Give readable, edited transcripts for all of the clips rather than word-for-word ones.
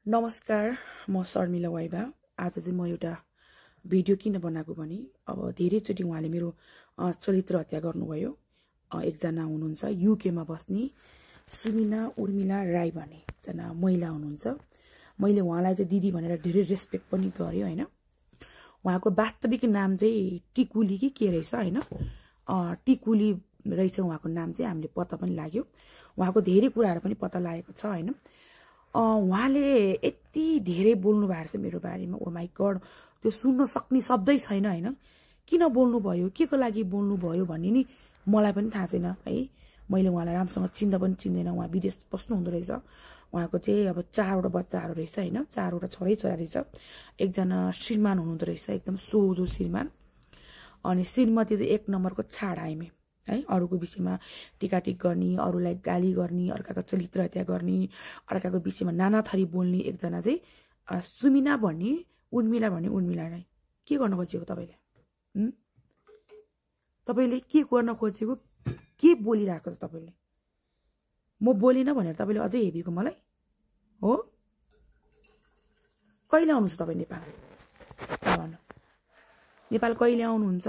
नमस्कार, म शर्मिला वाइबा। आज चाहिँ म एउटा भिडियो किन बनाएको भने अब धेरैचोटि उहाँले मेरो चरित्र हत्या गर्नुभयो। एकजना हुनुहुन्छ युकेमा बस्ने सुमिना उर्मिला राई भन्ने एकजना महिला हुनुहुन्छ। मैले उहाँलाई चाहिँ दिदी भनेर धेरै रेस्पेक्ट पनि गरेँ होइन। उहाँको वास्तविक नाम चाहिँ टिकुली कि के रहेछ होइन, टिकुली रहेछ उहाँको नाम चाहिँ। हामीले पत्ता पनि लाग्यो, उहाँको धेरै कुराहरू पनि पत्ता लागेको छ होइन। उहाँले यति धेरै बोल्नु भएको छ मेरो बारेमा, ओ माई गड, त्यो सुन्न सक्ने शब्दै छैन होइन। किन बोल्नुभयो, के को लागि बोल्नुभयो भन्ने नि मलाई पनि थाहा छैन है। मैले उहाँलाई राम्रोसँग चिन्दा पनि चिन्दैन। उहाँ विदेश बस्नु हुँदो रहेछ। उहाँको चाहिँ अब 4वटा बच्चाहरू रहेछ होइन, 4वटा छोरा रहेछ। एकजना श्रीमान हुनुहुँदो रहेछ, एकदम सोझो श्रीमान। अनि श्रीमती चाहिँ 1 नम्बरको छाड आइमे है। अरूको विषयमा टिकाटिक गर्ने, अरूलाई गाली गर्ने, अर्काको चरित्र हत्या गर्ने, अर्काको विषयमा नाना थरी बोल्ने एकजना चाहिँ सुमिना भन्ने उर्मिला राई। के गर्न खोजेको तपाईँले? तपाईँले के गर्न खोजेको, के बोलिरहेको छ तपाईँले? म बोलिनँ भनेर तपाईँले अझै हेरेको मलाई हो? कहिले आउनुहुन्छ तपाईँ नेपाल? भन्नु, नेपाल कहिले आउनुहुन्छ?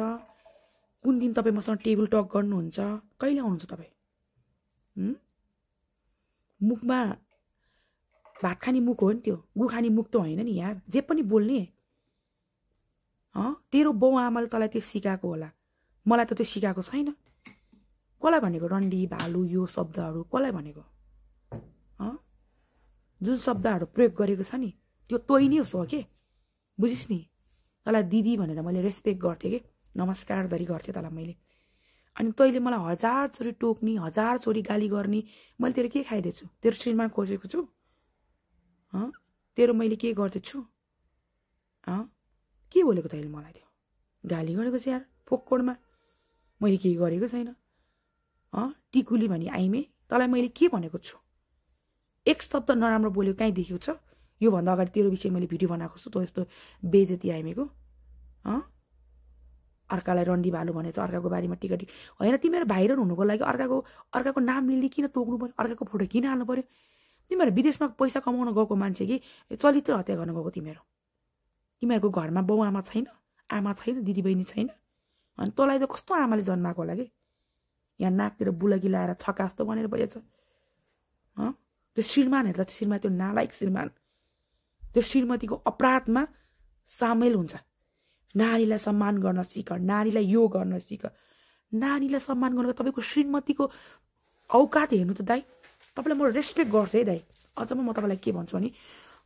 कुन दिन तपाईँ मसँग टेबल टक गर्नुहुन्छ? कहिले आउनुहुन्छ तपाईँ? मुखमा भात खाने मुख हो नि त्यो, गु खाने मुख त होइन नि यार। जे पनि बोल्ने तेरो बाउ आमाले तँलाई त्यो सिकाएको होला, मलाई त त्यो सिकाएको छैन। कसलाई भनेको रन्डी भालु यो शब्दहरू? कसलाई भनेको? जुन शब्दहरू प्रयोग गरेको छ नि त्यो तोइ नै हो के, बुझिस् नि? तँलाई दिदी भनेर मैले रेस्पेक्ट गर्थेँ कि, नमस्कार धरी गर्थेँ तँलाई मैले। अनि तैँले मलाई 1000 चोटि टोक्ने, 1000 चोटि गाली गर्ने। मैले तेरो के खाइदिएछु? तेरो श्रीमान खोजेको छु? तेरो मैले के गर्दैछु? के बोलेको तैँले मलाई? त्यो गाली गरेको छ यार फोक्कोडमा। मैले केही गरेको छैन। टिकुली भनी आइमे, तँलाई मैले के भनेको छु? एक शब्द नराम्रो बोलेको कहीँ देखेको छ? योभन्दा अगाडि तेरो विषय मैले भिडियो बनाएको छु त यस्तो बेइज्जती आइमेको। अर्कालाई रन्डी भालु भनेछ, अर्काको बारेमा टिकाटिक होइन। तिमीहरू भाइरल हुनुको लागि अर्काको नाम लिने किन तोक्नु पर्यो? अर्काको फोटो किन हाल्नु पर्यो? तिमीहरू विदेशमा पैसा कमाउन गएको मान्छे कि चरित्र हत्या गर्न गएको? तिमीहरूको घरमा बाउ आमा छैन, आमा छैन, दिदीबहिनी छैन। अनि तँलाई चाहिँ कस्तो आमाले जन्माएको होला कि यहाँ नाकतिर बुलकी लाएर छक्का जस्तो बनेर भएछ। त्यो श्रीमान हेर्दा त्यो श्रीमान, त्यो नालायक श्रीमान, त्यो श्रीमतीको अपराधमा सामेल हुन्छ। नारीलाई सम्मान गर्न सिक, नारीलाई यो गर्न सिक। नारीलाई सम्मान गर्नको तपाईँको श्रीमतीको औकात हेर्नु त दाइ। तपाईँलाई म रेस्पेक्ट गर्छु है दाइ। अझ म तपाईँलाई के भन्छु भने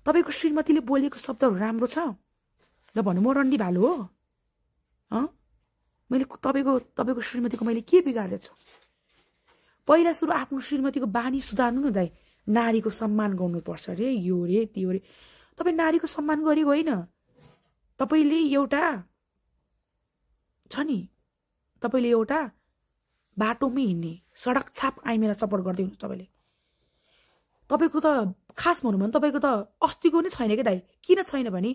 तपाईँको श्रीमतीले बोलेको शब्दहरू राम्रो छ ल भन्नु, म रन्डी भालु हो? मैले तपाईँको श्रीमतीको मैले के बिगार्दैछु? पहिला सुरु आफ्नो श्रीमतीको बानी सुधार्नु न दाइ। नारीको सम्मान गर्नुपर्छ रे, यो रे त्यो रे। तपाईँ नारीको सम्मान गरेको होइन। तपाईँले एउटा छ नि, तपाईँले एउटा बाटोमै हिँड्ने सडक छाप आइमेलाई सपोर्ट गर्दै हुनुहुन्छ तपाईँले। तपाईँको त खास भनौँ भने तपाईँको त अस्तिको नै छैन क्या दाइ। किन छैन भने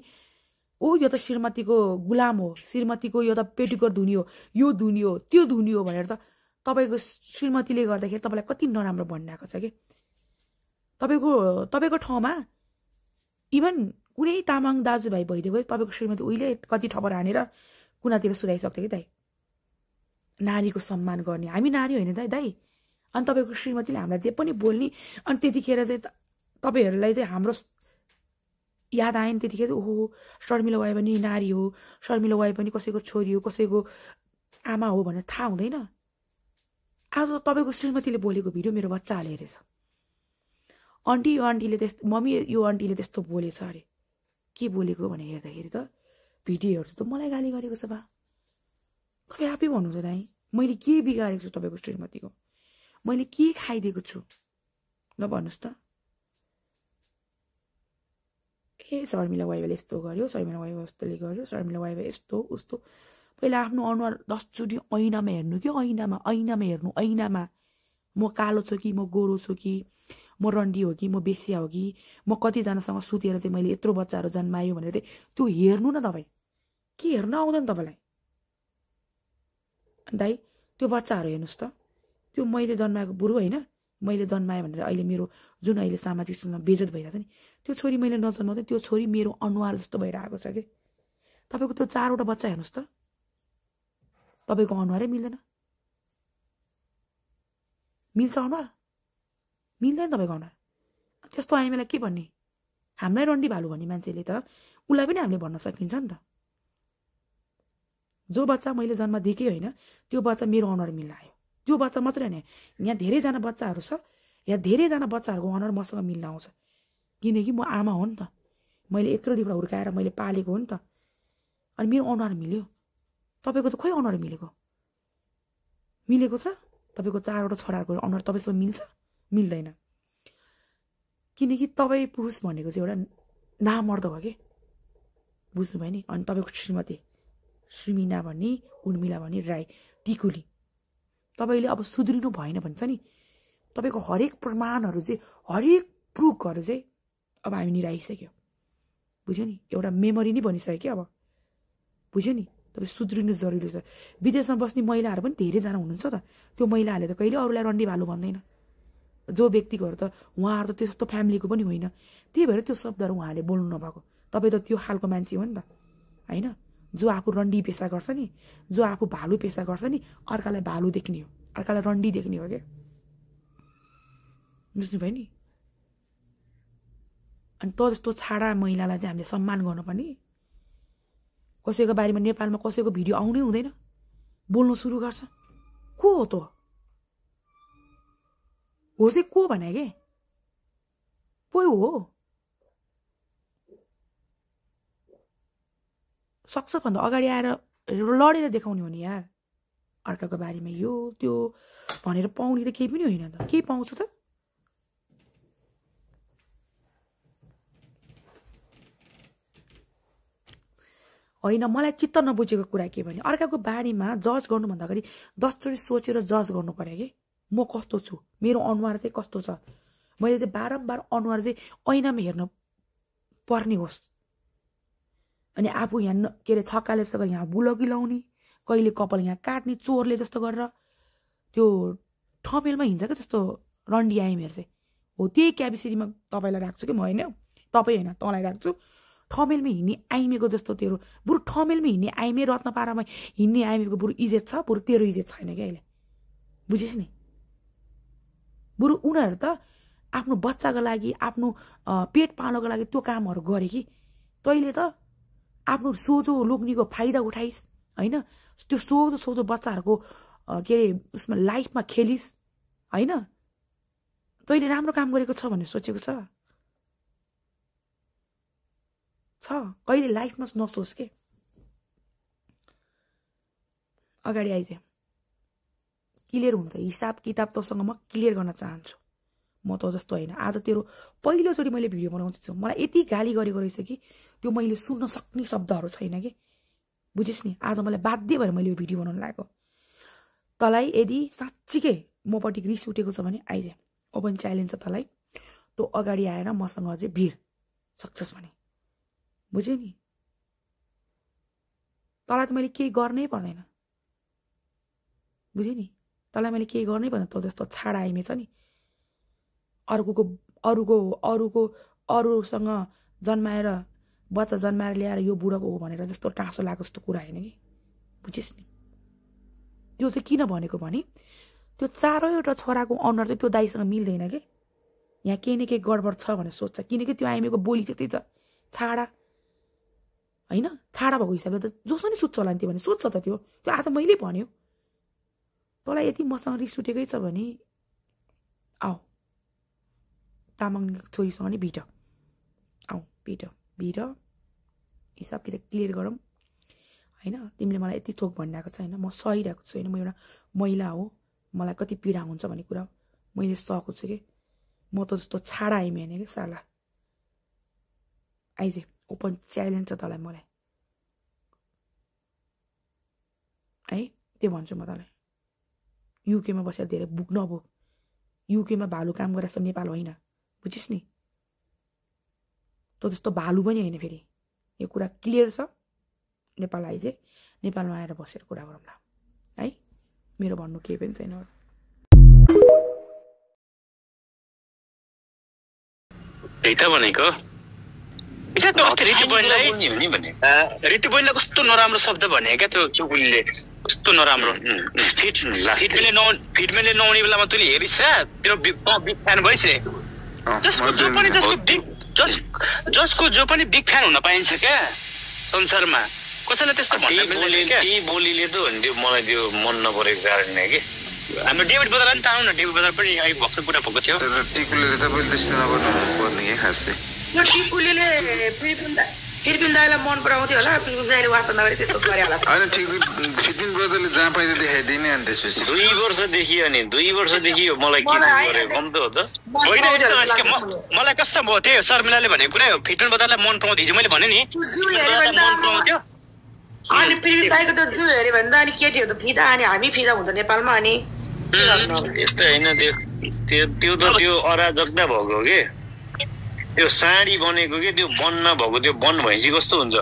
यो त श्रीमतीको गुलाम हो, श्रीमतीको यो त पेटीकोट धुनी हो, यो धुनी हो, त्यो धुनी हो भनेर त तपाईँको श्रीमतीले गर्दाखेरि तपाईँलाई कति नराम्रो भनिरहेको छ कि। तपाईँको ठाउँमा इभन कुनै तामाङ दाजुभाइ भइदिएको तपाईँको श्रीमती उहिले कति ठपर हानेर कुनातिर सुधाइसक्थ्यो कि दाइ। नारीको सम्मान गर्ने हामी नारी होइन दाइ। अनि तपाईँको श्रीमतीले हामीलाई जे पनि बोल्ने, अनि त्यतिखेर चाहिँ तपाईँहरूलाई चाहिँ हाम्रो याद आएन। त्यतिखेर ओहो शर्मिला वाइ पनि नारी हो, शर्मिला वाइ पनि कसैको छोरी हो, कसैको आमा हो भनेर थाहा हुँदैन। आज तपाईँको श्रीमतीले बोलेको भिडियो मेरो बच्चाले हेरेछ। आन्टीले त्यस्तो, मम्मी यो आन्टीले त्यस्तो बोलेछ अरे। के बोलेको भने हेर्दाखेरि त भिडियो हेर्छु त मलाई गाली गरेको छ बा। तपाईँ आफै भन्नुहुन्छ दाइ, मैले के बिगारेको छु तपाईँको श्रीमतीको? मैले के खाइदिएको छु ल भन्नुहोस् त? शर्मिला वाइबाले यस्तो गर्यो, शर्मिला वाइबा यस्तोले गर्यो, शर्मिला वाइबा यस्तो उस्तो। पहिला आफ्नो अनुहार 10 चोटि ऐनामा हेर्नु कि, ऐनामा हेर्नु, ऐनामा। म कालो छु कि, म गोरो छु कि, म रन्डी हो कि, म बेसिया हो कि, म कतिजनासँग सुतेर चाहिँ मैले यत्रो बच्चाहरू जन्मायो भनेर चाहिँ त्यो हेर्नु न तपाईँ। के हेर्न आउँदैन तपाईँलाई दाइ? त्यो बच्चाहरू हेर्नुहोस् त, त्यो मैले जन्माएको बुढो होइन, मैले जन्माएँ भनेर अहिले मेरो जुन अहिले सामाजिक सञ्जालमा बेइज्जत भइरहेछ नि त्यो छोरी मैले नजन्माउँदै त्यो छोरी मेरो अनुहार जस्तो भएर आएको छ के तपाईको त्यो 4वटा बच्चा हेर्नुस् त तपाईको अनुहारै मिल्दैन मिल्छ अनुहार मिल्दैन तपाईको अनुहार त्यस्तो आइमेलाई के भन्ने हामीलाई रन्डी भालु भन्ने मान्छेले त उलाई पनि हामीले भन्न सकिन्छ नि त जो बच्चा मैले जन्म दिएकै होइन त्यो बच्चा मेरो अनुहार मिल्न आयो त्यो बच्चा मात्रै हैन यहाँ धेरैजना बच्चाहरू छ यहाँ धेरैजना बच्चाहरूको अनुहार मसँग मिल्न आउँछ किनकि म आमा हो नि त मैले यत्रो दिपा हुर्काएर मैले पालेको हो नि त अनि मेरो अनुहार मिल्यो तपाईको त खोइ अनुहार मिलेको छ तपाईको 4वटा छोराको अनुहार तपाईसँग मिल्छ मिल्दैन किनकि तपाई पुरुष भनेको चाहिँ एउटा नामर्द हो के बुझ्नु भयो नि अनि तपाईको श्रीमती श्रीमिना भन्ने उर्मिला भन्ने राई टिकुली तपाईले अब सुध्रिनु भएन भन्छ नि तपाईको हरेक प्रमाणहरू चाहिँ हरेक प्रुफहरू चाहिँ अब हामी निराइसक्यो बुझ्यो नि एउटा मेमोरी नै बनिसक्यो अब बुझ्यो नि तपाई सुध्रिनु जरुरी छ विदेशमा बस्ने महिलाहरू पनि धेरैजना हुनुहुन्छ त त्यो महिलाहरूले त कहिले अरूलाई रन्डी भालु भन्दैन जो व्यक्तिहरू त उहाँहरू त त्यस्तो फ्यामिलीको पनि होइन त्यही भएर त्यो शब्दहरू उहाँले बोल्नु नभएको तपाई त त्यो खालको मान्छे हो नि त हैन जो आफू रन्डी पेशा गर्छ नि जो आफू भालु पेशा गर्छ नि अर्कालाई भालु देख्ने हो अर्कालाई रन्डी देख्ने हो के बुझ्नु भयो नि अनि त जस्तो छाडा महिलालाई चाहिँ हामीले सम्मान गर्नुपर्ने कसैको बारेमा नेपालमा कसैको भिडियो आउनै हुँदैन बोल्न सुरु गर्छ को हो त हो चाहिँ को भने के पो हो सक्छ भन्दा अगाडि आएर लडेर देखाउने हो नि यार अर्काको बारेमा यो त्यो भनेर पाउने त केही पनि होइन त के पाउँछ त होइन मलाई चित्त नबुझेको कुरा के भने अर्काको बारेमा जज गर्नुभन्दा अगाडि 10 चोटि सोचेर जज गर्नु पर्यो कि म कस्तो छु मेरो अनुहार चाहिँ कस्तो छ मैले चाहिँ बारम्बार अनुहार चाहिँ ऐनामा हेर्न पर्ने होस् अनि आफू यहाँ के अरे छक्काले जस्तो यहाँ बुलकी लाउने कहिले कपाल यहाँ काट्ने चोरले जस्तो गरेर त्यो ठमेलमा हिँड्छ क्या त्यस्तो रन्डी आइमेर चाहिँ हो त्यही क्यापेसिटीमा तपाईँलाई राख्छु कि म होइन तपाईँ होइन तँलाई राख्छु ठमेलमा हिँड्ने आइमेको जस्तो तेरो बरु ठमेलमा हिँड्ने आइमे रत्नपारामा हिँड्ने आइमेको बरु इज्जत छ बरु तेरो इज्जत छैन क्या अहिले बुझिस् नि बरु उनीहरू त आफ्नो बच्चाको लागि आफ्नो पेट पाल्नको लागि त्यो कामहरू गरे कि तैँले त आफ्नो सोझो लोग्नीको फाइदा उठाइस् होइन त्यो सोझो सोझो बच्चाहरूको के अरे उसमा लाइफमा खेलिस् होइन तैँले राम्रो काम गरेको छ भन्ने सोचेको छ कहिले लाइफमा नसोच के अगाडि आइज क्लियर हुन्छ हिसाब किताब तँसँग म क्लियर गर्न चाहन्छु म त जस्तो होइन आज तेरो पहिलोचोटि मैले भिडियो बनाउँदैछु मलाई यति गाली गरेको रहेछ कि त्यो मैले सुन्न सक्ने शब्दहरू छैन कि बुझिस् नि आज मलाई बाध्य भएर मैले यो भिडियो बनाउन लागेको तँलाई यदि साँच्चीकै मपट्टि रिस उठेको छ भने आइज ओपन च्यालेन्ज छ तँलाई तँ अगाडि आएर मसँग चाहिँ भिड सक्छस् भने बुझ्यो नि तँलाई त मैले केही गर्नै पर्दैन बुझ्यो नि तँलाई मैले केही गर्नै पर्दैन तँ जस्तो छाडा आइमे छ नि अरूसँग जन्माएर बच्चा जन्माएर ल्याएर यो बुढाको हो भनेर जस्तो टाँसो लागेको जस्तो कुरा होइन कि बुझिस् नि त्यो चाहिँ किन भनेको भने त्यो 4वटा छोराको अनुहार चाहिँ त्यो दाइसँग मिल्दैन कि यहाँ केही न केही गडबड छ भनेर सोच्छ किनकि त्यो आइमेको बोली त्यस्तै छ छाडा होइन छाडा भएको हिसाबले त जोसँग नि सोध्छ होला नि त्यो भने सोध्छ त त्यो आज मैले भन्यो तँलाई यति मसँग रिस उठेकै छ भने आऊ तामाङ छोरीसँग नि भिड आऊ भिड हिसाब किताब क्लियर गरौँ होइन तिमीले मलाई यति थोक भनिरहेको छ होइन म सहिरहेको छु होइन म एउटा महिला हो मलाई कति पीडा हुन्छ भन्ने कुरा मैले सकेको छु कि म त जस्तो छाडा आइमे होइन कि साला आइज ओपन च्यालेन्ज छ तँलाई मलाई है त्यो भन्छु म तँलाई युकेमा बसेर धेरै बुक नबोक युकेमा भालु काम गरेर सब नेपाल होइन बुझिस् नि तँ त्यस्तो भालु पनि होइन फेरि यो कुरा क्लियर छ नेपाल आइज नेपालमा आएर बसेर कुरा गरौँला है मेरो भन्नु केही पनि छैन त्यही त भनेको ऋतु बहिनीलाई कस्तो नराम्रो शब्द भने क्या त्यो चुकुलीले कस्तो नराम्रो फिटमेनले नआउने बेलामा तैँले हेरिस् तेरो बिग फ्यान भइस् रे जसको जो पनि बिग फ्यान हुन पाइन्छ क्या संसारमा कसैले त्यस्तो बोलीले त मलाई त्यो मन नपरेको कारणले कि हाम्रो डेभिड बजार पनि तानौ न डेभिड बजार पनि भक्सु कुरा भएको थियो टिकुलीले तपाईले त्यस्तो नगर्नु पर्ने के खास चाहिँ यो टिकुलीले फिरपिन दाइलाई मन पराउँथ्यो होला फिरपिन दाइले वास्ता नगरी त्यस्तो गरे होला हैन ठिक फिरपिन ब्रदरले जहाँ पाइले देखाइदिने अनि त्यसपछि 2 वर्षदेखि अनि 2 वर्षदेखि मलाई के गरे कम त हो त होइन मलाई कस्तो भयो त्यो शर्मिलाले भनेको कुरा हो फिटन बजारलाई मन पराउँथ्यो हिजो मैले भने नि मन पराउँथ्यो अनि फिरपिन दाइको त जु हेर्यो भने त अनि केटीहरू त फिदा अनि हामी फिदा हुन्छ नेपालमा अनि त्यस्तो हैन त्यो त त्यो अराजकता भएको के त्यो साडी बनेको के त्यो बन्न भएको त्यो बन भैँसी कस्तो हुन्छ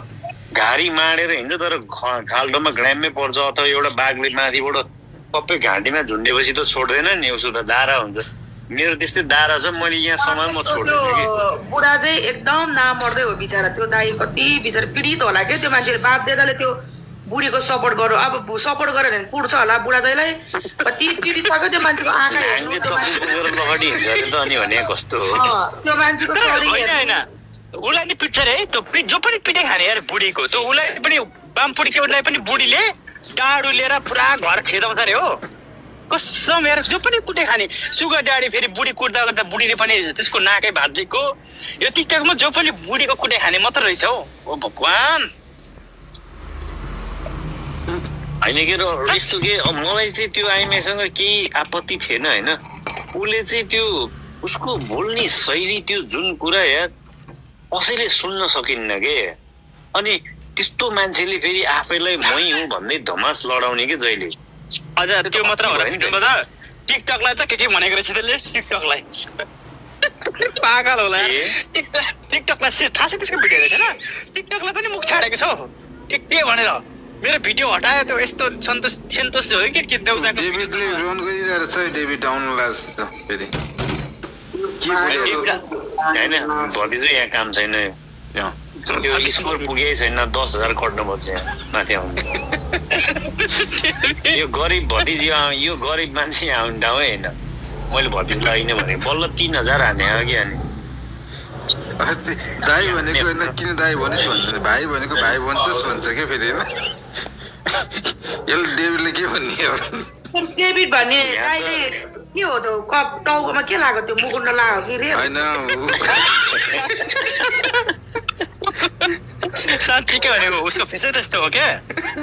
घारी माडेर हिँड्छ तर खाल्टोमा ग्राममै पर्छ अथवा एउटा बाघले माथिबाट सबै घाँटीमा झुन्डेपछि त छोड्दैन नि उसो त दारा हुन्छ मेरो त्यस्तै दारा छ मैले यहाँ समय म छोड्दिनँ कि बुढा चाहिँ एकदम नामर्दै हो बिचरा त्यो दाइ कति बिचरा पीडित होला क्या त्यो मान्छेले बाप दादाले त्यो बुढीको सपोर्ट गर्यो अब सपोर्ट गर्यो भने पुड्छ होला बुढा दाइलाई कति पीडित छ त्यो मान्छेको आँखा लगडी हिँड्छ अरे त अनि भने कस्तो हो त्यो मान्छेको होइन उसलाई नि पिट्छ रे त्यो जो पनि पिटे खाने यार बुढीको त्यो उसलाई पनि बामपुडी केउटलाई पनि बुढीले डाडु लिएर पुरा घर खेदाउँछ अरे हो कसम यार जो पनि कुटे खाने सुगर डाडी फेरि बुढी कुट्दा गर्दा बुढीले पनि त्यसको नाकै भाँचेको यो टिकटकमा जो पनि बुढीको कुटे खाने मात्र रहेछ हौ ओ भगवान होइन के यस्तो के मलाई चाहिँ त्यो आइमाईसँग केही आपत्ति थिएन होइन उसले चाहिँ त्यो उसको बोल्ने शैली त्यो जुन कुरा यार कसैले सुन्न सकिन्न के अनि त्यस्तो मान्छेले फेरि आफैलाई मै हुँ भन्दै धमास लडाउने के जहिले अझ त्यो मात्र हो र टिकटकलाई त के भनेको रहेछ त्यसले टिकटकलाई पागल होला टिकटकलाई थाहा छ त्यसको भिडियो रहेछ न टिकटकलाई पनि मुख छाडेको छ के भनेर मेरो भिडियो हटायो त्यो यस्तो सन्तोष हो कि देउताको डेभिडले रन गरिरहेको छ डेभिड आउनु लाग्छ फेरि हैन भोलि चाहिँ यहाँ काम छैन त्यो स्कोर पुगेकै छैन 10,000 कट्नुपर्छ यहाँ माथि आउनु यो गरिब भतिजी यो गरिब मान्छे आउनु ठाउँ होइन मैले भतिजलाई होइन भने बल्ल 3,000 हाने अघि हाने दाई भनेको होइन किन दाई भनिस् भन्नु भाइ भनेको भाइ भन्छस् भन्छ क्या फेरि होइन यसले डेभिडले के भन्ने हो डेभिड भन्ने दाइले के हो त टाउकोमा के लाग्यो त्यो मुकुन्ड लाग्यो कि रे होइन साँच्चै के भनेको उसको फेसै त्यस्तो हो क्या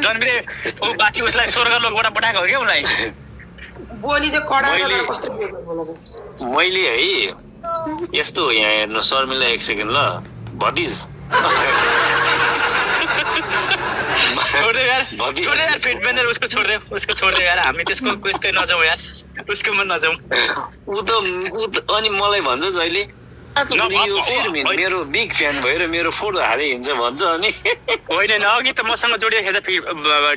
जन्मिले ऊ बाँकी उसलाई स्वर्ग लोकबाट पठाएको हो क्या उसलाई बोली चाहिँ कडा कस्तो मैले है यस्तो यहाँ हेर्नु शर्मिला एक सेकेन्ड ल भतिज छोड्दै यार फिटमेनर उसको छोड्दै यार हामी त्यसकै नजाउँ यार उसकोमा नजाउँ ऊ त अनि मलाई भन्छ जहिले मेरो बिग फ्यान भएर मेरो फोटो हाले हिँड्छ भन्छ अनि होइन अघि त मसँग जोडिएको खेल्दा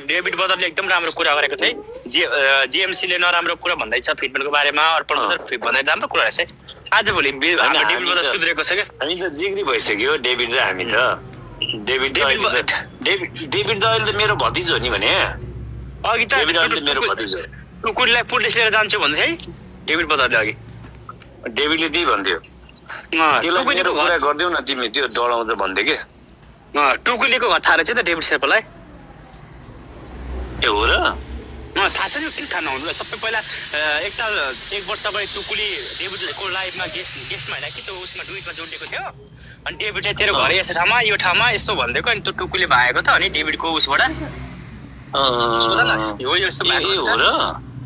डेभिड बदरले एकदम राम्रो कुरा गरेको थिएँ जिएमसीले नराम्रो कुरा भन्दैछ फिटमेनको बारेमा अर्पण भन्दै राम्रो कुरा रहेछ आज भोलि डेभिड बदर सुध्रेको छ क्या हामी त जिग्री भइसक्यो डेभिड र हामी त डेभिड त अहिले त मेरो भतिज हो नि भने अघि त मेरो भतिज हो टुकुरीलाई पुलिस लिएर जान्छु भन्दै है डेभिड बदरले अघि डेभिडले त्यही भन्थ्यो टुकुलीको कुरा गरिदेऊ न तिमी त्यो डराउँछ भन्थ्यो कि टुकुलीको घर थाहा रहेछ त डेभिड शेर्पालाई ए हो र थाहा छ नि किन थाहा नहुनु सबै पहिला एक वर्ष तपाईँ टुकुली डेभिडको लाइभमा गेस्टमा होइन कि त्यो उसमा डुइटमा जोडिएको थियो अनि डेभिडले तेरो घर यस्तो ठाउँमा यो ठाउँमा यस्तो भनिदिएको अनि त्यो टुकुली भाएको त अनि डेभिडको उसबाट हो यस्तो हो र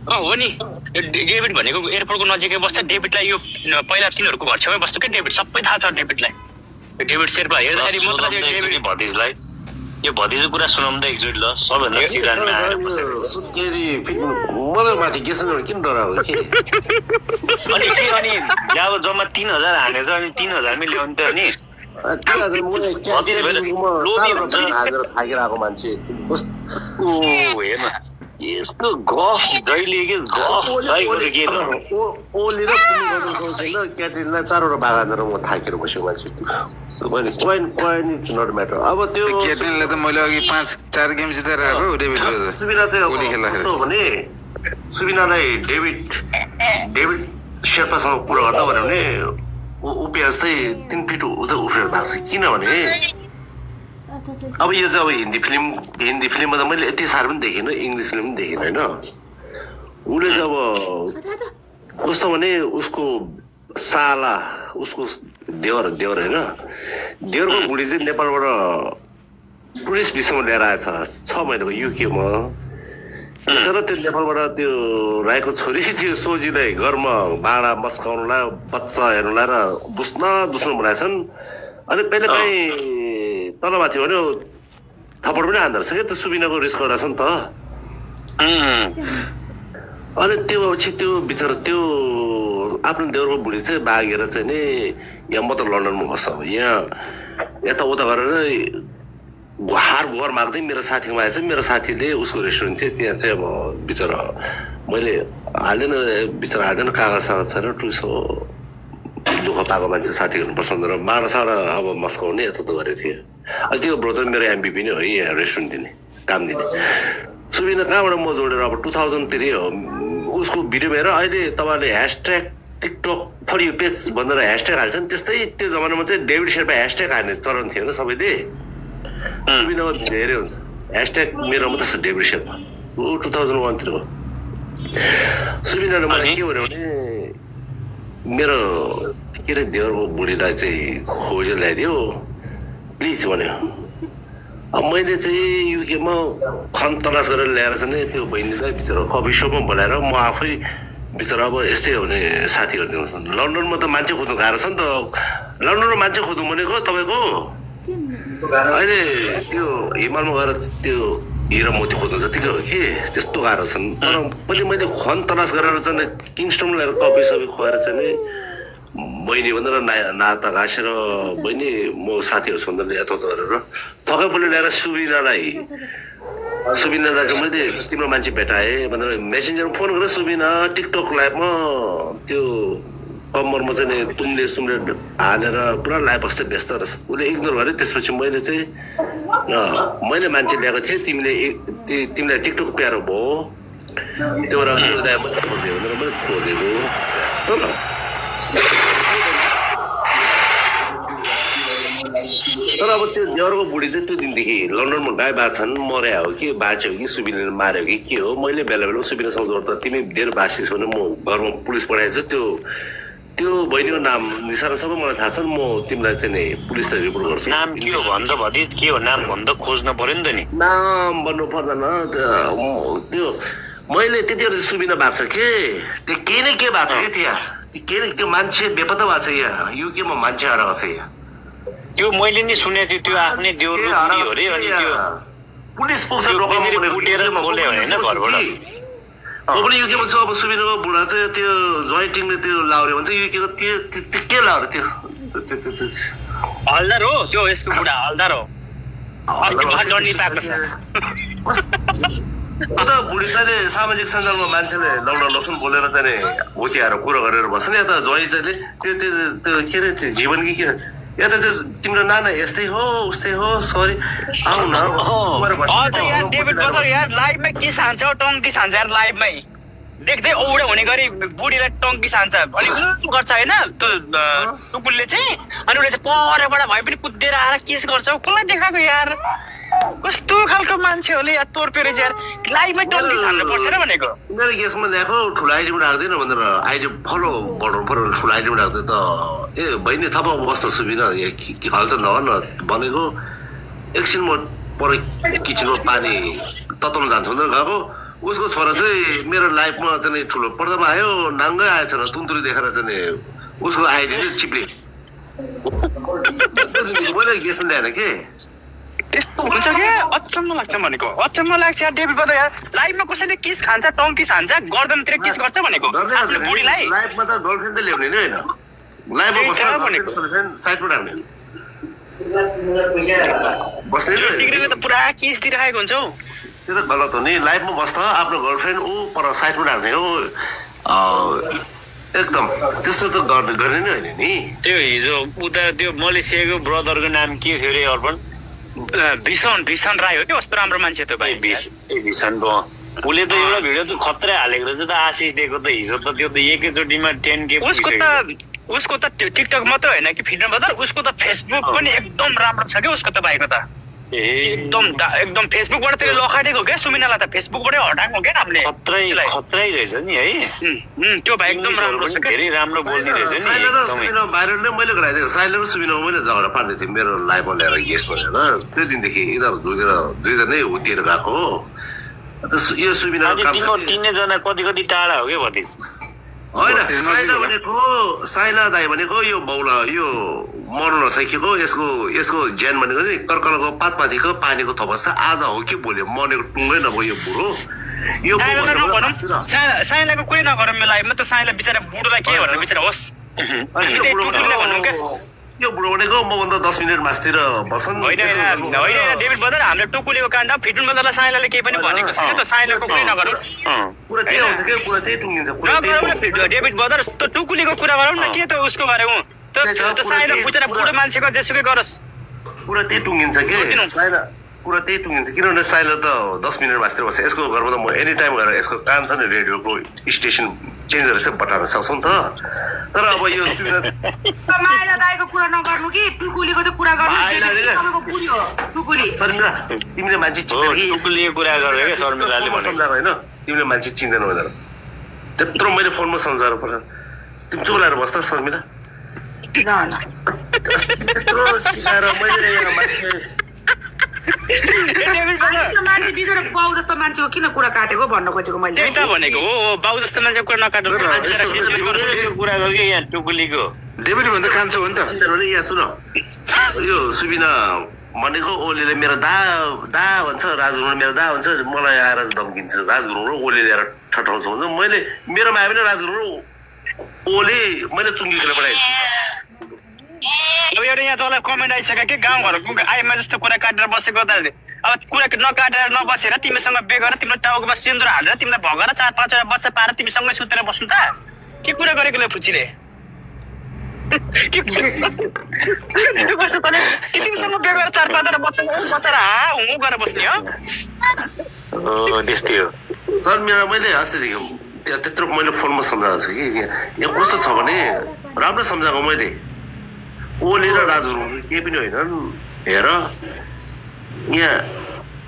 हो नि डेभिड भनेको एयरपोर्टको नजिकै बस्छ डेभिडलाई यो पहिला तिनीहरूको घर छेउमै बस्छ क्या डेभिड सबै थाहा छ डेभिडलाई डेभिड शेर्पा हेर्दाखेरि म त डेभिड भतिजलाई यो भतिजको कुरा सुनाउँ त एकचोटि ल सबभन्दा सिरानमा आएर मलाई माथि गेसनबाट किन डराएको कि अनि के अनि अब जम्मा 3,000 हानेछ अनि 3,000 मै ल्याउनु त अनि 3,000 थाकेर आएको मान्छे हेर्न यस्तो गफ जहिले के गफ जहिले के ओली र पुनी गर्नु सक्दैन क्याटरिनलाई 4 वटा बागान र म थाकेर बसेको मान्छे मैले कोइन इट्स नट म्याटर अब त्यो क्याटरिनले त मैले अघि 5-4 गेम जितेर आएको डेभिड सुबिना चाहिँ कस्तो भने सुबिनालाई डेभिड शेर्पासँग कुरा गर्दा भने उपियाज चाहिँ 3 फिट उता उफ्रेर भएको छ किनभने अब यो चाहिँ अब हिन्दी फिल्ममा त मैले यति साह्रो पनि देखिनँ इङ्ग्लिस फिल्म पनि देखिनँ होइन उसले चाहिँ अब कस्तो भने उसको साला उसको देवर होइन देवरको बुढी चाहिँ नेपालबाट टुरिस्ट भिसामा लिएर आएछ 6 महिनाको युकेमा तर त्यो नेपालबाट त्यो राईको छोरी थियो सोजीलाई घरमा भाँडा मस्काउनुलाई बच्चा हेर्नुलाई र दुस्नु बनाएछन् अनि कहिले काहीँ तलमाथि भन्यो थप्पड पनि हान्दो रहेछ क्या त्यो सुबिनाको रिस्क रहेछ नि त अनि त्यो पछि त्यो बिचरा त्यो आफ्नो देवरको बुढी चाहिँ भागेर चाहिँ नि यहाँ म त लन्डनमा बस्छ यहाँ यताउता गरेर गुहार माग्दै मेरो साथीमा आएछ मेरो साथीले उसको रेस्टुरेन्ट थियो त्यहाँ चाहिँ अब बिचरा मैले हाल्दैन कागज छैन टुसो दुःख पाएको मान्छे साथी गर्नुपर्छ भनेर माग्न अब मस्काउने यता गरेको थिएँ अनि त्यो ब्रोदर मेरो एमबिपी नै हो यहाँ रेस्टुरेन्ट दिने काम दिने सुबिना कहाँबाट म जोडेर अब 2000 हो उसको भिडियो हेरेर अहिले तपाईँले hashtag TikTok for you page भनेर ह्यासट्याग हाल्छन् त्यस्तै त्यो जमानामा चाहिँ डेभिड शेर्पा ह्यासट्याग हाल्ने चलन थियो होइन सबैले सुबिनामा भिडियो हेऱ्यो ह्यासट्याग मेरोमा त डेभिड शेर्पा 2001 तिर हो सुबिनाले मलाई के भन्यो भने मेरो के अरे देवरको बुढीलाई चाहिँ खोजेर ल्याइदियो प्लिज भन्यो अब मैले चाहिँ युकेमा खन तलास गरेर ल्याएर चाहिँ त्यो बहिनीलाई भित्र कफी सपमा बोलाएर म आफै बिचरा अब यस्तै हो भने साथी गरिदिनुहोस् लन्डनमा त मान्छे खोज्नु गाह्रो छ नि त लन्डनमा मान्छे खोज्नु भनेको तपाईँको अहिले त्यो हिमालमा गएर त्यो हिरो मोती खोज्नु जतिकै हो कि त्यस्तो गाह्रो छन् तर पनि मैले खन तलास गरेर चाहिँ किङस्टन ल्याएर कफी सबै खुवाएर चाहिँ बहिनी भनेर नाता घाँसेर बहिनी म साथीहरूसँग यताउता गरेर फकापल्ले ल्याएर सुबिनालाई चाहिँ मैले तिम्रो मान्छे भेटाएँ भनेर मेसेन्जरमा फोन गरेर सुबिना टिकटक लाइभमा त्यो कम्मरमा चाहिँ सुम्ले हालेर पुरा लाइभ बस्दै व्यस्त रहेछ उसले इग्नोर गर्यो त्यसपछि मैले चाहिँ मैले मान्छे ल्याएको थिएँ तिमीलाई टिकटक प्यारो भयो त्यो भएर छोडिदियो भनेर मैले छोडिदिएको तर अब त्यो देवरको बुढी चाहिँ त्यो दिनदेखि लन्डनमा गाई बाँच्छन् मर्या हो कि बाँच्यो कि सुबिनाले मार्यो कि के हो मैले बेला सुबिनासँग जोड्दा तिमी धेरै बाँचिस भने म घरमा पुलिस पठाएछु त्यो बहिनीको नाम निशाना सबै मलाई थाहा छ म तिमीलाई चाहिँ नि पुलिसलाई रिपोर्ट गर्छु नाम के हो भन्छ भति के हो नाम भन्दा खोज्न पर्यो नि त नि नाम भन्नु पर्दैन त्यो मैले त्यतिखेर सुबिना भएको छ के त्यो केही न के भएको छ कि त्यहाँ त्यो मान्छे बेपत्ता भएको छ यहाँ युकेमा मान्छे हराएको छ यहाँ त्यो मैले नि सुनेको थिएँ त्यो आफ्नै देउरो बुढी हो रे अनि त्यो पुलिस पुग्छ रोकाउनु बुढेर बोले होइन घरबाट पनि युकेमा छ अब सुबिनाको बुढा चाहिँ त्यो जोइटिङले त्यो लाउरे भन्छ युकेको त्यो के लाउरे त्यो हल्दार हो त्यो यसको बुढा हल्दार हो अस्ति भर्खर जन्नी पाएको छ उता बुढी चाहिँ सामाजिक सञ्जालमा मान्छेले लौसन बोलेर चाहिँ होतिहाएर कुरो गरेर बस्छ नि यता जोइ चाहिँ त्यो के अरे त्यो जीवन कि के यता चाहिँ तिम्रो नाना यस्तै हो उस्तै हो सरी आऊ न डेभिड ब्रदर यार लाइभमै के सान्छ टङ्की सान्छ यार लाइभमै देख्दै औडा हुने गरी बुढीलाई टङ्की सान्छ अनि गर्छ होइन टुकुलले चाहिँ अनि उसले चाहिँ परबाट भए पनि कुदेर आएर केस गर्छ कसलाई देखाएको यार कस्तो खालको मान्छे होले यार तोर्पेर यार लाइभमै टङ्की सान्नु पर्छ र भनेको मेरो केसमा ल्याएको ठुलो आइडीमा राख्दैन भनेर आइडी फलो गर्नु पर्यो ठुलो आइडीमा राख्दै त ए बहिनी थप बस्न सुबिना के हाल्छ नभन भनेको एकछिन म पर किचनमा पानी तताउनु जान्छु भनेर गएको उसको छोरा चाहिँ मेरो लाइफमा चाहिँ ठुलो पर्दामा आयो नाङ्गै आएछ तुन्तुरी देखेर चाहिँ उसको आइडी चाहिँ चिप्ले मैले गेसमा ल्याएन के त्यस्तो हुन्छ क्या अचम्म लाग्छ भनेको अचम्म लाग्छ यार डेभिड ब्रदर यार लाइभमा कसैले किस खान्छ टङ्की खान्छ गर्दनतिर किस गर्छ भनेको बुढीलाई लाइभमा त गर्लफ्रेन्ड त ल्याउने नि होइन लाइभमा बस्छ भनेको साइडमा राख्ने बस्ने त पुरा किस दिइराखेको हुन्छ हौ त्यो त गलत हो नि लाइफमा बस्छ आफ्नो गर्लफ्रेन्ड ऊ पर साइडमा राख्ने हो एकदम त्यस्तो त गर्ने नै होइन नि त्यो हिजो उता त्यो मलेसियाको ब्रदरको नाम के थियो रे अर्पण भीषण राई हो कि कस्तो राम्रो मान्छे त्यो भाइ भीषणको उसले त एउटा भिडियो त खत्रै हालेको रहेछ त आशिष दिएको त हिजो त त्यो त एकैचोटिमा 10K उसको त टिकटक मात्रै होइन कि फिल्म बदर उसको त फेसबुक पनि एकदम राम्रो छ क्या उसको त भाइको त एकदम फेसबुकबाट त्यसले लखाटेको क्या सुमिनालाई त फेसबुकबाटै हटाएको क्या हामीले खत्रै रहेछ नि है त्यो भाइ एकदम राम्रो छ धेरै राम्रो बोल्ने रहेछ नि सुमिना भाइरल नै मैले गराइदिएको साइले र सुमिनामा मैले झगडा पार्दै थिएँ मेरो लाइफमा ल्याएर गेस्ट भनेर त्यो दिनदेखि यिनीहरू झुकेर दुईजनै हुतिएर गएको हो यो सुमिना तिनजना कति टाढा हो क्या भतिज होइन साइना दाई भनेको यो बौला यो मर्नु नसकेको यसको ज्यान भनेको नि कर्कलको पातमाथिको पानीको थपस्ता आज हो कि भोलि मर्नेको टुङ्गै नभयो यो बुढो यो साइनाको कुरै नगरौँ मलाई म त साइना बिचरा बुढोलाई के भनेर बिचरा होस् यो बुढो भनेको मभन्दा 10 मिनट मासतिर बस्छन् होइन डेभिड बदर हामीले टुकुलेको काण्ड फिटुन बदरलाई साइनाले केही पनि भनेको छैन त साइनाको कुरै नगरौँ पुरा त्यही हुन्छ के पुरा त्यही टुङ्गिन्छ डेभिड बदर त टुकुलेको कुरा गरौँ न के त उसको बारे हो त साइना बुझेर बुढो मान्छेको जेसुकै गरोस् पुरा त्यही टुङ्गिन्छ के साइना पुरा त्यही टुङ्गिन्छ किनभने साइना त 10 मिनट मासतिर बस्छ यसको घरमा त म एनी टाइम गएर यसको कान छ नि रेडियोको स्टेसन चेन्ज गरेर चाहिँ पठाउन सक्छौँ नि त तर अब यो माइला दाइको कुरा नगर्नु कि टुकुलीको त कुरा गर्नु शर्मिला तिमीले मान्छे चिन्दैन टुकुलीको कुरा गर्यो के शर्मिलाले सम्झाएको होइन तिमीले मान्छे चिन्दैन भनेर त्यत्रो मैले फोनमा सम्झाएर पर्छ तिमी चुप लाएर बस्दा शर्मिला त्यत्रो सिकाएर मैले मान्छे बिचरा बाउ जस्तो मान्छेको किन कुरा काटेको भन्न खोजेको मैले त्यही त भनेको हो बाउ जस्तो मान्छेको कुरा नकाट्नु कुरा गर्यो यहाँ टुकुलीको डेभिड भन्दा कान्छो हो नि त यहाँ सुन यो सुबिना भनेको ओलीले मेरो दा भन्छ राजगुरुङ मेरो दा भन्छ मलाई आएर धम्किन्छ राजगुरुङ र ओली ल्याएर ठटाउँछ भन्छ मैले मेरोमा आयो भने राजगुरुङ ओली मैले चुङ्गीखेर पठाएँ अब एउटा यहाँ तँलाई कमेन्ट आइसक्यो कि गाउँघरको आइमा जस्तो कुरा काटेर बसेको त अब कुरा नकाटेर नबसेर तिमीसँग बेगर तिम्रो टाउकोमा सिन्दुर हालेर तिमीलाई भगेर 4-5 बच्चा पाएर तिमीसँगै सुतेर बस्नु त के कुरा गरेको फुच्चीले तिमीसँग बेगर 4-5 बच्चा हुँ गरेर बस्ने हो त्यस्तै हो सर मैले अस्तिदेखि त्यत्रो मैले फोनमा सम्झाएको छु कि यहाँ कस्तो छ भने राम्रो सम्झाएको मैले ओली र राजगुरुङ केही पनि होइन हेर यहाँ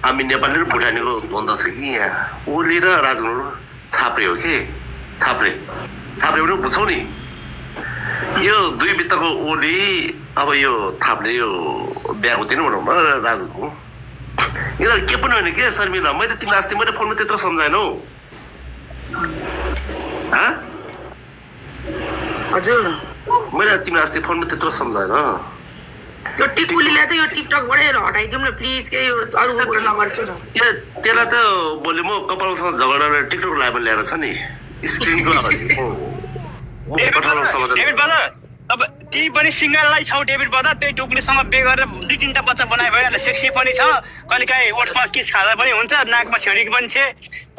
हामी नेपाली र भुटानीको द्वन्द्व छ कि यहाँ ओली र राजगुरुङ छाप्रे हो कि छाप्रे पनि बुझ्छौ नि यो दुई बित्ताको ओली अब यो थाप्ले यो बिहाको दिनु भनौँ न राजगुरुङ यिनीहरू के पनि होइन के शर्मिला मैले तिमीलाई अस्ति मैले फोनमा त्यत्रो सम्झाएन हौ हजुर मैले तिमीलाई अस्ति फोनमा त्यत्रो सम्झाएन यो टिकुलीलाई चाहिँ यो टिकटकबाटै हटाइदिउँ न प्लिज के अरूको कुरा नगर्छु न त्यसलाई त भोलि म कपालसँग झगडा टिकटक लाइभमा ल्याएर छ नि स्क्रिनको अब ती पनि सिङ्गललाई छौ डेभिड बदर त्यही टुकुलीसँग बे गरेर 2-3टा बच्चा बनायो भयो सेक्सी पनि छ कहिलेकाहीँ ओठमा किस खाँदा पनि हुन्छ नाकमा छेडीको पनि छ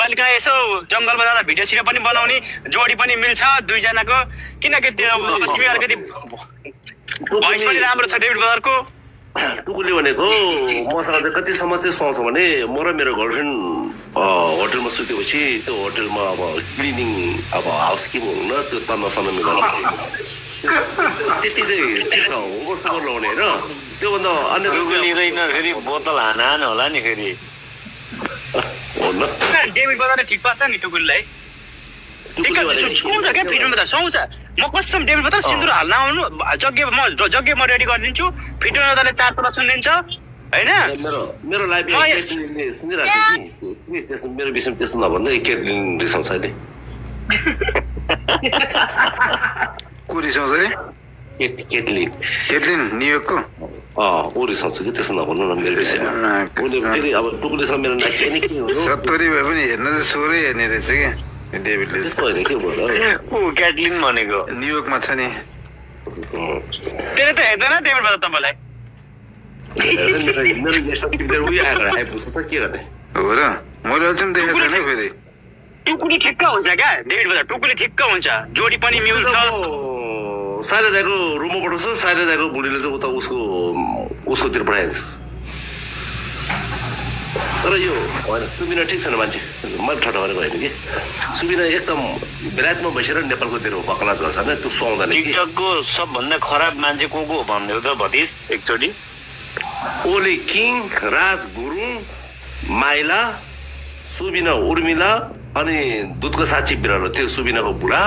कहिलेकाहीँ यसो जङ्गलमा जाँदा भिडियो सिडियो पनि बनाउने जोडी पनि मिल्छ दुईजनाको किनकि त्यो तिमी अलिकति भोइस पनि राम्रो छ डेभिड बदरको टुकुली भनेको मसँग चाहिँ कतिसम्म चाहिँ सुहाउँछ भने म र मेरो गर्लफ्रेन्ड होटलमा सुतेपछि त्यो होटलमा अब क्लिनिङ अब हाउसकिपिङ हुन त्यो तन्नसँग मिलाएर त्यति चाहिँ के छ ओभर लगाउने होइन त्योभन्दा अन्य फेरि बोतल हान होला नि फेरि डेभिड बदरले ठिक पार्छ नि टुकुलीलाई सुहाउँछ क्या फिटमा त सुहाउँछ म कसम डेभिड बदर सिन्दुर हाल्न आउनु जग्गे म रेडी गरिदिन्छु फिटमा तले 4% दिन्छ होइन मेरो लाइफ सुनिरहेको छु मेरो विषयमा त्यस्तो नभन्दै केटलिन रिसाउँछ अहिले को रिसाउँछ अरे केटलिन न्युयोर्कको ऊ रिसाउँछ कि त्यसो नभन्नु न मेरो विषयमा उसले फेरि अब टुकुलीसँग मेरो नाच्छ नि के हो 70 भए पनि हेर्न चाहिँ सोरै हेर्ने रहेछ क्या डेभिडले त्यस्तो होइन के बोल्दा क्याटलिन भनेको न्युयोर्कमा छ नि त्यसले त हेर्दैन डेभिड बदर तपाईँलाई मेरो गेस्ट उयो आएर आइपुग्छ त के गर्ने हो र मैले अझै देखेको छैन फेरि टुकुली ठिक्क हुन्छ क्या डेभिड ब्रदर टुकुली ठिक्क हुन्छ जोडी पनि मिल्छ साइरा दाइको रुममा पठाउँछ साइरा दाइको बुढीले चाहिँ उता उसकोतिर पठाइन्छ तर यो होइन सुबिना ठिक छैन मान्छे मैले ठट्टा गरेको होइन कि सुबिना एकदम बेलायतमा बसेर नेपालकोतिर बकलात गर्छ होइन त्यो सुहाउँदैन टिकटकको सबभन्दा खराब मान्छे को हो भन्दै त भतिज एकचोटि ओली किङ राज गुरुङ माइला सुबिना उर्मिला अनि दुधको साक्षी बिरालो त्यो सुबिनाको बुढा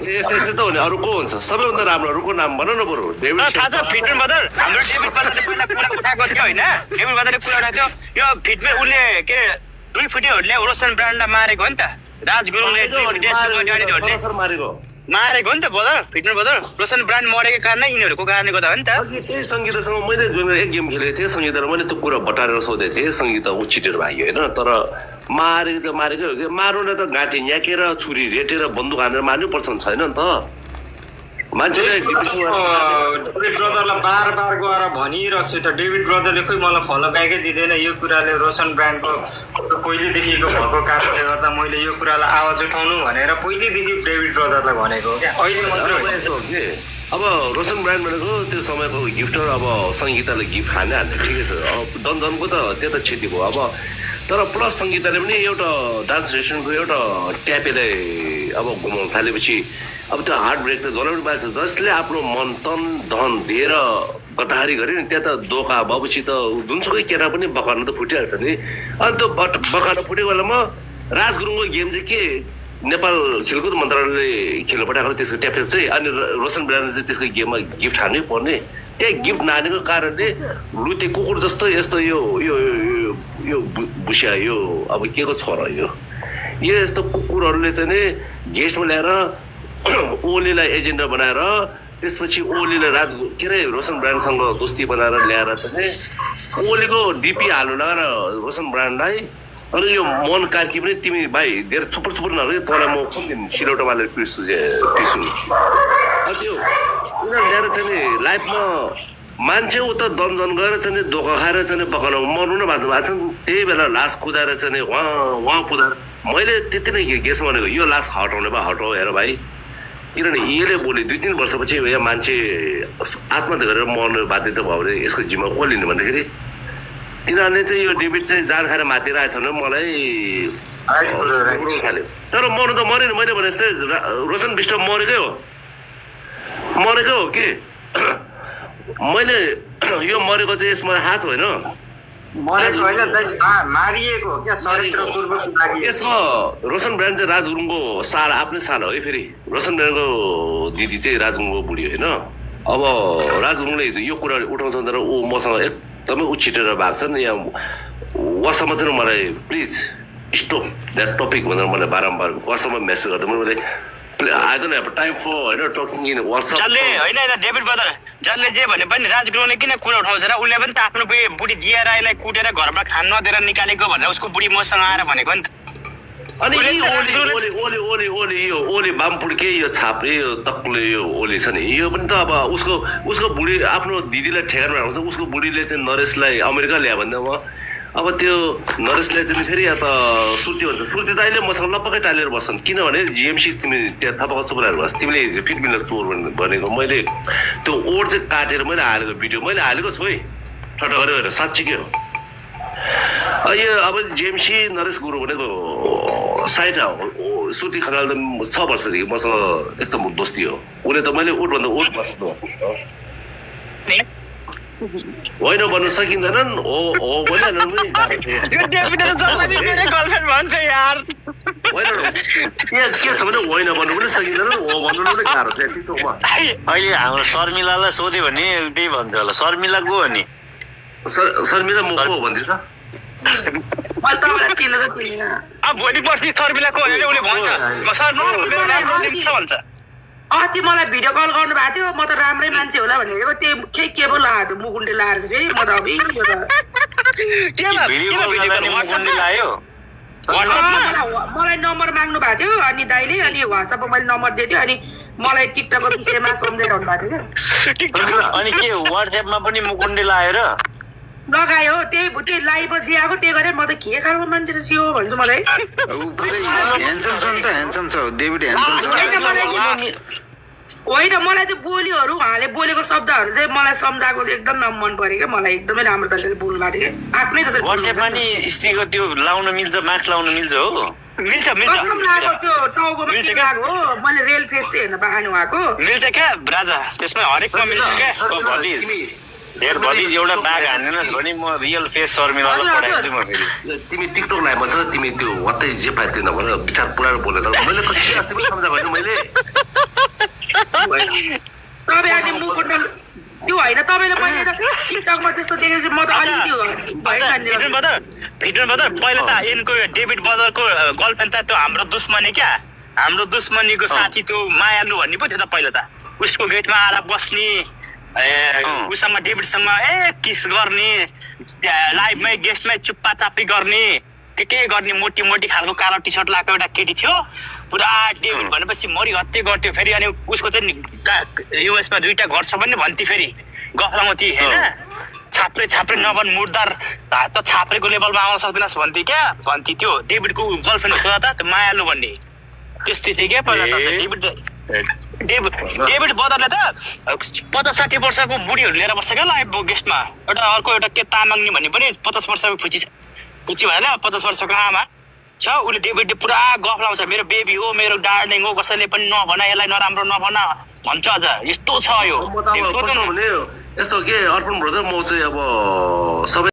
यस्तै यस्तै त हो नि अरू को हुन्छ सबैभन्दा राम्रो अरूको नाम भन न बरु थाहा छ फिटमेन बदल हाम्रो डेभिड बदलले पहिला कुरा उठाएको थियो होइन डेभिड बदलले कुरा उठाएको थियो यो फिटमेन उसले के 2 फुटेहरूले रोशन ब्रान्डलाई मारेको हो नि त राज गुरुङले 2 फुटे मारेको हो नि त बदल फिटमेन बदल रोशन ब्रान्ड मरेको कारणै यिनीहरूको कारणले गर्दा हो नि त त्यही सङ्गीतासँग मैले जुन एक गेम खेलेको थिएँ सङ्गीतालाई मैले त्यो कुरा बटारेर सोधेको थिएँ सङ्गीता ऊ छिटेर भाग्यो होइन तर मारेको चाहिँ मारेकै हो कि मार्नु त घाँटी न्याकेर छुरी रेटेर बन्दुक हानेर मार्नु पर्छ छैन नि त मान्छेले डेभिड ब्रदरलाई बार गएर भनिरहेको छु त डेभिड ब्रदरले खोइ मलाई फलो ब्याकै दिँदैन यो कुराले रोशन ब्रान्डको पहिलेदेखिको भएको कारणले गर्दा मैले यो कुरालाई आवाज उठाउनु भनेर पहिलेदेखि डेभिड ब्रदरलाई भनेको हो क्या अहिले मात्रै हो कि अब रोशन ब्रान्ड भनेको त्यो समयको गिफ्टर अब सङ्गीताले गिफ्ट हाल्ने ठिकै छ दनको त त्यो त क्षति भयो अब तर प्लस सङ्गीताले पनि एउटा डान्स रेस्टुरेन्टको एउटा ट्यापेलाई अब घुमाउनु थालेपछि अब त्यो हार्ट ब्रेक त जनाउनु पाएको छ जसले आफ्नो मन तन धन दिएर गद्दारी गऱ्यो नि त्यहाँ त दोका भएपछि त जुनसुकै केटा पनि बकार्नु त फुटिहाल्छ नि अनि त्यो बकार्नु फुटेको बेलामा राज गुरुङको गेम चाहिँ के नेपाल खेलकुद मन्त्रालयले खेल पठाएको त्यसको ट्यापट्याप चाहिँ अनि रोशन ब्रान्डले चाहिँ त्यसको गेममा गिफ्ट हान्नै पर्ने त्यही गिफ्ट नहानेको कारणले लुते कुकुर जस्तो यस्तो यो यो यो बुसिया यो अब के को छोरा यो यस्तो कुकुरहरूले चाहिँ नि गेस्टमा ल्याएर ओलीलाई एजेन्डा बनाएर त्यसपछि ओलीले के अरे रोशन ब्रान्डसँग दोस्ती बनाएर ल्याएर चाहिँ ओलीको डिपी हाल्नु लगाएर रोशन ब्रान्डलाई अनि यो मन कार्की पनि तिमी भाइ धेरै छुपुर नगरी तँलाई म कुन दिन सिलौटो बालेर पिस्छु त्यो उनीहरू ल्याएर चाहिँ नि लाइफमा मान्छे उता दनजन गएर चाहिँ धोका खाएर चाहिँ पकाउनु मर्नु नै बाँध्नु भएको छ त्यही बेला लास कुदाएर चाहिँ उहाँ कुदाएर मैले त्यति नै गेस भनेको यो लास हटाउने भए हटाऊ हेर भाइ किनभने यसले भोलि 2-3 वर्षपछि यहाँ मान्छे आत्महत्या गरेर मर्नु बाध्यता भयो भने यसको जिम्मा को लिनु भन्दाखेरि तिनीहरूले चाहिँ यो डेभिड चाहिँ जान खाएर माथिरहेछ भने मलाई खाल्यो तर मर्नु त मरेन मैले भने जस्तै रोशन विष्ट मरेकै हो कि मैले यो मरेको चाहिँ यसमा हात होइन यसमा रोशन ब्रान्ड चाहिँ राज गुरुङको साला आफ्नै साला हो है फेरि रोशन ब्रान्डको दिदी चाहिँ राज गुरुङको बुढी होइन अब राज गुरुङले यो कुरा उठाउँछ तर ऊ मसँग एकदमै उछिटेर भएको छ नि यहाँ वासमा चाहिँ मलाई प्लिज स्टप द्याट टपिक भनेर मलाई बारम्बार वासमा मेसेज गर्दा मैले I don't have time for talking in WhatsApp. जसले होइन डेभिड ब्रदर जसले जे भने पनि राज गुरुङले किन कुरा उठाउँछ र उसले पनि त आफ्नो बुढी दिया राईलाई कुटेर घरमा खान नदिएर निकालेको भनेर उसको बुढी मसँग आएर भनेको नि त अनि यो ओली बामपुड्के यो छाप्रे यो तक्ले यो ओली छ नि यो पनि त अब उसको बुढी आफ्नो दिदीलाई ठेगानमा राख्छ उसको बुढीले चाहिँ नरेशलाई अमेरिका ल्यायो भने अब त्यो नरेशलाई चाहिँ फेरि या त सुर्ती भन्छ सुर्ती त अहिले मसँग लपक्कै टालेर बस्छन् किनभने जिएमसी तिमी त्यहाँ थापाको सुपराहरू बस् तिमीले फिट मिलेर चोर भनेको मैले त्यो ओड चाहिँ काटेर मैले हालेको भिडियो मैले हालेको छु है ठट्टा गरेर साँच्ची के हो यो अब जिएमसी नरेश गुरु भनेको साइड सुर्ती खनाल त 6 वर्षदेखि मसँग एकदम दोस्ती हो उसले त मैले ओडभन्दा ओड बस्नु होइन भन्नु सकिँदैनन् हो भनिहाल्नु पनि यहाँ के छ भने होइन भन्नु पनि सकिँदैन हो भन्नु पनि गाह्रो छ टिकटकमा अहिले हाम्रो शर्मिलालाई सोध्यो भने त्यही भन्छ होला शर्मिला को हो नि शर्मिला म को भनिदिन्छ भोलि पर्सि शर्मिला को भने उसले भन्छ अस्ति मलाई भिडियो कल गर्नु भएको थियो म त राम्रै मान्छे होला भनेको त्यो के केबल लगाएको थियो मुकुन्डे लगाएर फेरि म त मलाई नम्बर माग्नु भएको थियो अनि दाइले अनि वाट्सएपमा मैले नम्बर दिएको थियो अनि मलाई टिकटकको विषयमा सम्झाइरहनु भएको थियो अनि के वाट्सएपमा पनि मुकुन्डे लाएर लगायो त्यही लाइभ दिएको त्यही गरे म त के खालको मान्छे चाहिँ हो भन्छ मलाई ह्यान्डसम छ नि त ह्यान्डसम छ डेभिड ह्यान्डसम छ होइन मलाई चाहिँ बोलीहरू उहाँले बोलेको शब्दहरू चाहिँ मलाई सम्झाएको चाहिँ एकदम मन पर्यो क्या मलाई एकदमै राम्रो तरिकाले बोल्नु भएको थियो क्या आफ्नै व्हाट्सएपमा नि स्त्रीको त्यो लाउन मिल्छ मास्क लाउन मिल्छ हो मिल्छ कस्तो लाग्यो त्यो टाउकोमा के लाग्यो हो मैले रेल फेस चाहिँ हेर्न पाएन उहाँको मिल्छ क्या राजा त्यसमा हरेकमा मिल्छ क्या धेर भोलि एउटा बाघ हान्दैनस् भने म रियल फेस शर्मिलालाई पठाइदिन्छु म फेरि तिमी टिकटक लाइभमा छ तिमी त्यो वात्तै जे पाए त्यो नभन विचार पुरा बोले तर मैले कति अस्ति पनि सम्झा भने मैले तपाईँ आज मुख त्यो होइन तपाईँले मैले त टिकटकमा त्यस्तो देखेपछि म त अलिकति भिडियोमा त पहिला त यिनको डेभिड बदरको गर्लफ्रेन्ड त त्यो हाम्रो दुश्मनी क्या हाम्रो दुश्मनीको साथी त्यो मायालु भन्ने पो थियो त पहिला त उसको गेटमा आएर बस्ने उसँग डेभिडसँग किस गर्ने लाइभमै गेस्टमै चुप्पा चाप्पी गर्ने के गर्ने मोटी मोटी खालको कालो टी सर्ट लगाएको एउटा केटी थियो पुरा डेभिड भनेपछि मरि हत्ते गर्थ्यो फेरि अनि उसको चाहिँ युएसमा 2टा घर छ पनि भन्थे फेरि गफलाउँथे होइन छाप्रे नभन मुर्दार त छाप्रेको लेभलमा आउन सक्दैनस् भन्थे क्या भन्थे त्यो डेभिडको गर्लफ्रेन्ड छ त मायालु भन्ने त्यस्तै थियो क्या पहिला डेभिड बदरले त 50-60 वर्षको बुढीहरू लिएर बस्छ क्या लाइभ गेस्टमा एउटा के तामाङ्नी भन्ने पनि 50 वर्षको फुची भएन 50 वर्षको आमा छ उसले डेभिडले पुरा गफ लाउँछ मेरो बेबी हो मेरो डार्लिङ हो कसैले पनि नभन यसलाई नराम्रो नभन भन्छ अझ यस्तो छ यो यस्तो के अर्पण ब्रदर म चाहिँ अब सबै